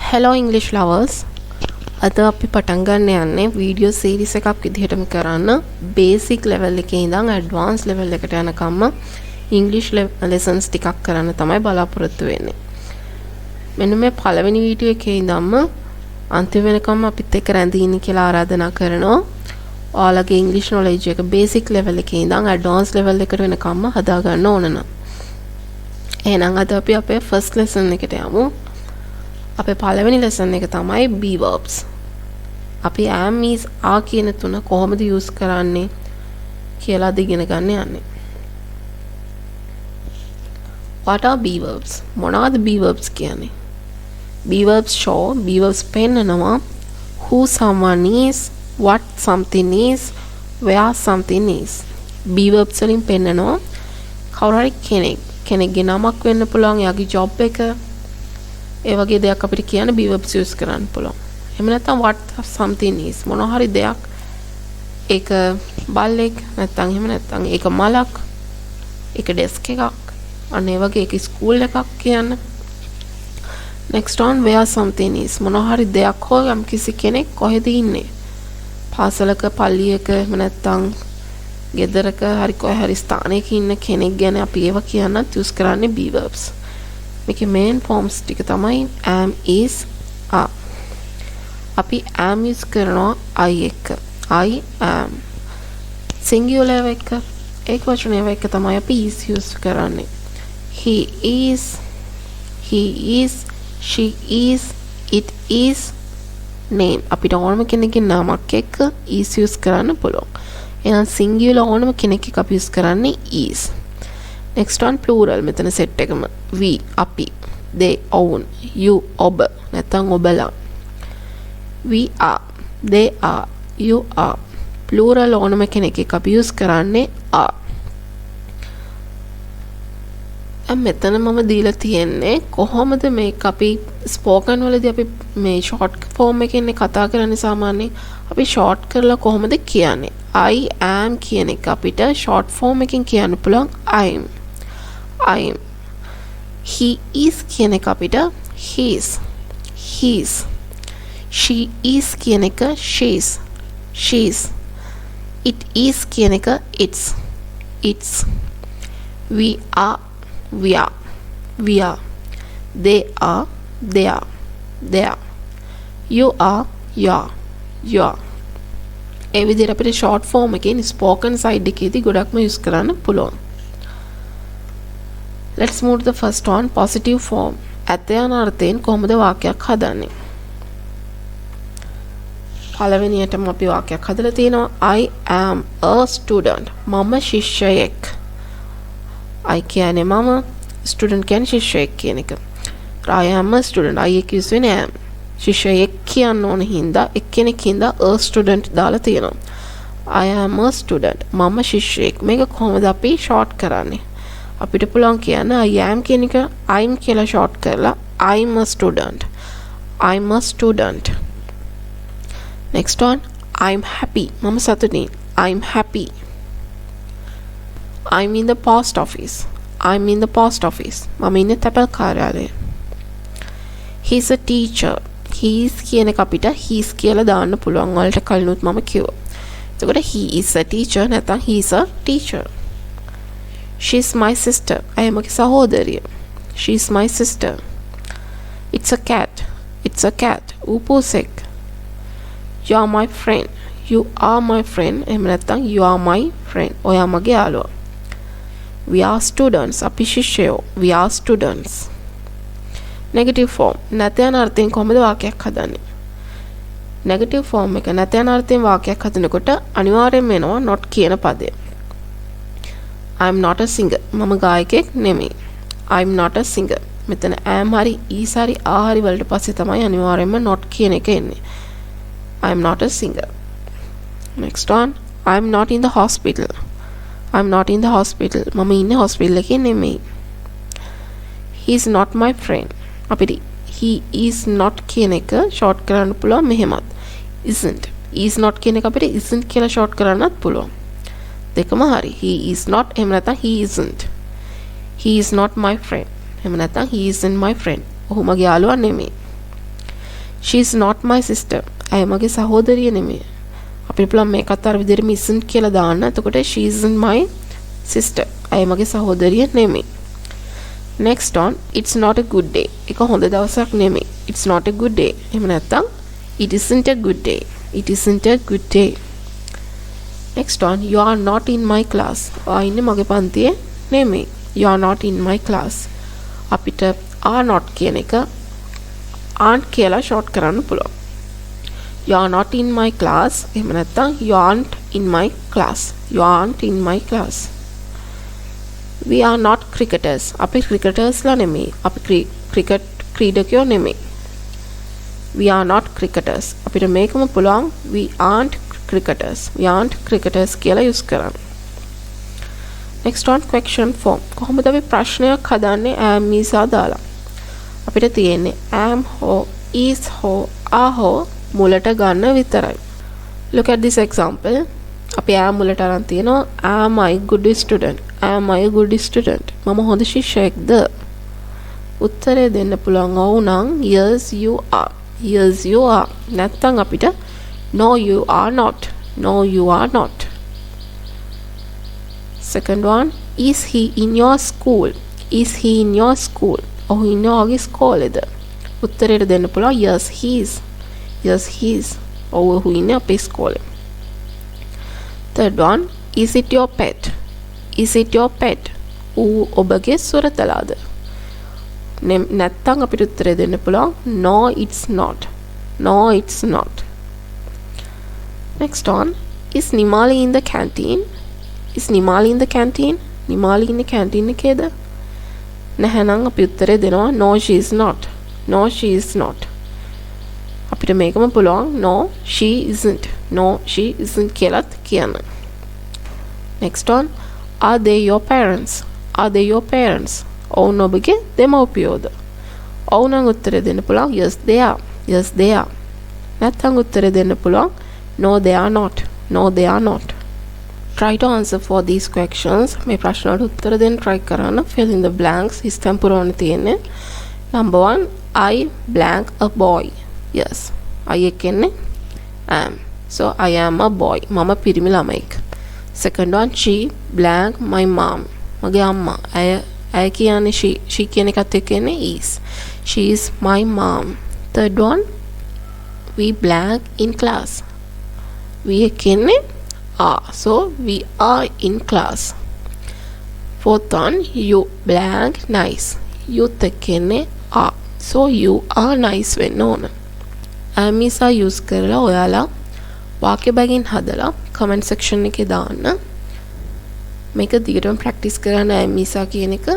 Hello English lovers. අද අපි පටන් ගන්න යන්නේ වීඩියෝ සීරීස් එකක් විදිහටම කරන්න බේසික් ලෙවල් එකේ ඉඳන් ඇඩ්වාන්ස් ලෙවල් එකට යනකම්ම ඉංග්‍රීසි ලෙසන්ස් ටිකක් කරන්න තමයි බලාපොරොත්තු වෙන්නේ. මෙන්න මේ පළවෙනි වීඩියෝ එකේ ඉඳන්ම අන්තිම වෙනකම් අපිත් එක්ක රැඳී ඉන්න කියලා ආරාධනා කරනවා. ඔයාලගේ ඉංග්‍රීසි නොලෙජ් එක බේසික් ලෙවල් එකේ ඉඳන් ඇඩ්වාන්ස් ලෙවල් එකට වෙනකම්ම හදා ගන්න ඕන නම්. එහෙනම් අද අපි අපේ ෆස්ට් ලෙසන් එකට යමු. අපේ පළවෙනි ලෙසන් එක තමයි be verbs. අපි am is are කියන තුන කොහොමද යූස් කරන්නේ කියලා ඉගෙන ගන්න යන්නේ. What are be verbs? මොනවද be verbs කියන්නේ? be verbs show, be verbs පෙන්නනවා who someone is, what something is, where something is. be verbs වලින් පෙන්නනවා කවුරු හරි කෙනෙක්ගේ නමක් වෙන්න පුළුවන්, එයාගේ job එක, ඒ වගේ දෙයක් අපිට කියන්න be verbs use කරන්න පුළුවන්. එහෙම නැත්නම් what something is මොන හරි දෙයක්, ඒක බල්ලෙක් නැත්නම් එහෙම නැත්නම් ඒක මලක්, ඒක ඩෙස්ක් එකක්, අන්න ඒ වගේ ඒක ස්කූල් එකක් කියන්න. next one where something is මොන හරි දෙයක් හෝ යම් කිසි කෙනෙක් කොහෙද ඉන්නේ, පාසලක, පල්ලියක, එහෙම නැත්නම් ගෙදරක හරි කොහේ හරි ස්ථානයක ඉන්න කෙනෙක් ගැන අපි ඒව කියන්නත් use කරන්නේ be verbs. මේකේ main forms ටික තමයි am, is, are. අපි am use කරනවා I එක. I am. singular එක, ඒක වචනය එක තමයි අපි is use කරන්නේ. he is, she is, it is, name. අපිට ඕනම කෙනෙක්ගේ නමක් එක්ක is use කරන්න පුළුවන්. එහෙනම් singular ඕනම කෙනෙක් එක්ක අපි use කරන්නේ is. next one plural. මෙතන set එකම we අපි, they own, you ඔබ නැත්නම් ඔබලා. we are, they are, you are. plural ඕනම කෙනෙක් එක්ක අපි use කරන්නේ are. මෙතන මම දීලා තියෙන්නේ කොහොමද මේක අපි ස්පෝකන් වලදී අපි මේ ෂෝට් ෆෝම් එකකින් කතා කරන්නේ. සාමාන්‍යයෙන් අපි ෂෝට් කරලා කොහොමද කියන්නේ? I am කියන එක අපිට ෂෝට් ෆෝම් එකකින් කියන්න පුළුවන් I'm. he is කියන එක අපිට his. she is කියන එක she's. it is කියන එක its. we are. they are. you are. ඒ විදිහට අපිට ෂෝට් ෆෝම් එකකින් ස්පෝකන් සයිඩ් එකේදී ගොඩක්ම යූස් කරන්න පුළුවන්. Let's move to the first one, positive form. ඇතයන අර්ථයෙන් කොහොමද වාක්‍යයක් හදන්නේ? පළවෙනියටම අපි වාක්‍යයක් හදලා තියෙනවා I am a student. මම ශිෂ්‍යයෙක්. I කියන්නේ මම, student කියන්නේ ශිෂ්‍යයෙක් කියන එක. I am a student. I එක use වෙන්නේ am. ශිෂ්‍යයෙක් කියන්න ඕන හින්දා එක්කෙනෙක් හින්දා a student දාලා තියෙනවා. I am a student. මම ශිෂ්‍යයෙක්. මේක කොහොමද අපි ෂෝට් කරන්නේ? අපිට පුළුවන් කියන්න I am කියන එක I'm කියලා ෂෝට් කරලා I'm a student. next one I'm happy. මම සතුටින්. I'm happy. I'm in the post office. මම ඉන්නේ තැපැල් කාර්යාලයේ. he's a teacher. he's කියන එක අපිට he's කියලා දාන්න පුළුවන්. වලට කලිනුත් මම කිව්වා. එතකොට he is a teacher නැත්නම් he's a teacher. She's my sister. I am a සහෝදරිය. She's my sister. It's a cat. ඌ පූසෙක්. You are my friend. You are my friend. එහෙම නැත්නම් you are my friend. ඔයා මගේ යාළුවා. We are students. අපි ශිෂ්‍යයෝ. We are students. Negative form. නැතයන අර්ථයෙන් කොහොමද වාක්‍යයක් හදන්නේ? Negative form එක නැතයන අර්ථයෙන් වාක්‍යයක් හදනකොට අනිවාර්යයෙන්ම එනවා not කියන පදය. I'm not a singer. මම ගායකයෙක් නෙමෙයි. I'm not a singer. මෙතන am හරි is හරි are හරි වලට පස්සේ තමයි අනිවාර්යයෙන්ම not කියන එක එන්නේ. I'm not a singer. next one I'm not in the hospital. මම ඉන්නේ hospital එකේ නෙමෙයි. He's not my friend. අපිට he is not කියන එක ෂෝට් කරන්න පුළුවන් මෙහෙමත්. isn't. is not කියන එක අපිට isn't කියලා ෂෝට් කරන්නත් පුළුවන්. දෙකම හරි. he is not එහෙම නැත්නම් he isn't. he is not my friend. එහෙම නැත්නම් he isn't my friend. ඔහු මගේ යාළුවා නෙමෙයි. she is not my sister. ඇය මගේ සහෝදරිය නෙමෙයි. අපිට පුළුවන් මේකත් අර විදිහටම isn't කියලා දාන්න. එතකොට she isn't my sister. ඇය මගේ සහෝදරිය නෙමෙයි. Next one, it's not a good day. එක හොඳ දවසක් නෙමෙයි. It's not a good day. එහෙම නැත්නම් it isn't a good day. It isn't a good day. Next one, you are not in my class. ඔයා ඉන්නේ මගේ පන්තියේ නෙමෙයි. You are not in my class. අපිට are not කියන එක aren't කියලා short කරන්න පුළුවන්. You are not in my class. එහෙම නැත්නම් you aren't in my class. You aren't in my class. We are not cricketers. අපි cricketers ලා නෙමෙයි. අපි cricket ක්‍රීඩකයෝ නෙමෙයි. We are not cricketers. අපිට මේකම පුළුවන් we aren't cricketers. We aren't cricketers කියලා use කරන්න. Next one, question form. කොහොමද අපි ප්‍රශ්නයක් හදන්නේ am is දාලා? අපිට තියෙන්නේ am හෝ is හෝ are හෝ මුලට ගන්න විතරයි. Look at this example. අපි am මුලට අරන් තියෙනවා am I good student? Am I a good student? මම හොඳ ශිෂ්‍යයෙක්ද? උත්තරය දෙන්න පුළුවන් ඔව් නම් yes you are. Yes you are. නැත්නම් අපිට no you are not. No you are not. Second one, is he in your school? Is he in your school? ඔහු ඉන්නේ ඔහුගේ ස්කෝලේද? උත්තරයට දෙන්න පුළුවන් yes he is. Yes he is. ඔහු ඉන්නේ අපේ ස්කෝලේ. Third one, is it your pet? Is it your pet? ඌ ඔබගේ සුරතලාද? නැත්නම් අපිට උත්තරය දෙන්න පුළුවන් no it's not. No it's not. Next one, is Nimali in the canteen? Is Nimali in the canteen? Nimali ඉන්නේ canteen එකේද? නැහැනම් අපි උත්තරය දෙනවා no she is not. No she is not. අපිට මේකම පුළුවන් no she isn't. No she isn't කියලාත් කියන්න. Next one, are they your parents? Are they your parents? ඔවුන් ඔබගේ දෙමව්පියෝද? ඔව් නම් උත්තරය දෙන්න පුළුවන් yes they are. Yes they are. නැත්නම් උත්තරය දෙන්න පුළුවන් no they are not. No they are not. Try to answer for these questions. මේ ප්‍රශ්න වලට උත්තර දෙන්න try කරන්න. Fill in the blanks. හිස්තැන් පුරවන්න තියෙන්නේ. Number 1, I blank a boy. Yes. I එකන්නේ am. So I am a boy. මම පිරිමි ළමෙක්. Second one, she blank my mom. මගේ අම්මා. ඇය කියන්නේ she කියන එකත් එක්ක එන්නේ is. She is my mom. Third one, we blank in class. we එකන්නේ are. So we are in class. Fourth one, you blank nice. you එකන්නේ are. So you are nice වෙන්න ඕන. am is use කරලා ඔයාලා වාක්‍ය බැගින් හදලා comment section එකේ දාන්න. මේක දිගටම practice කරන්න am is කියන එක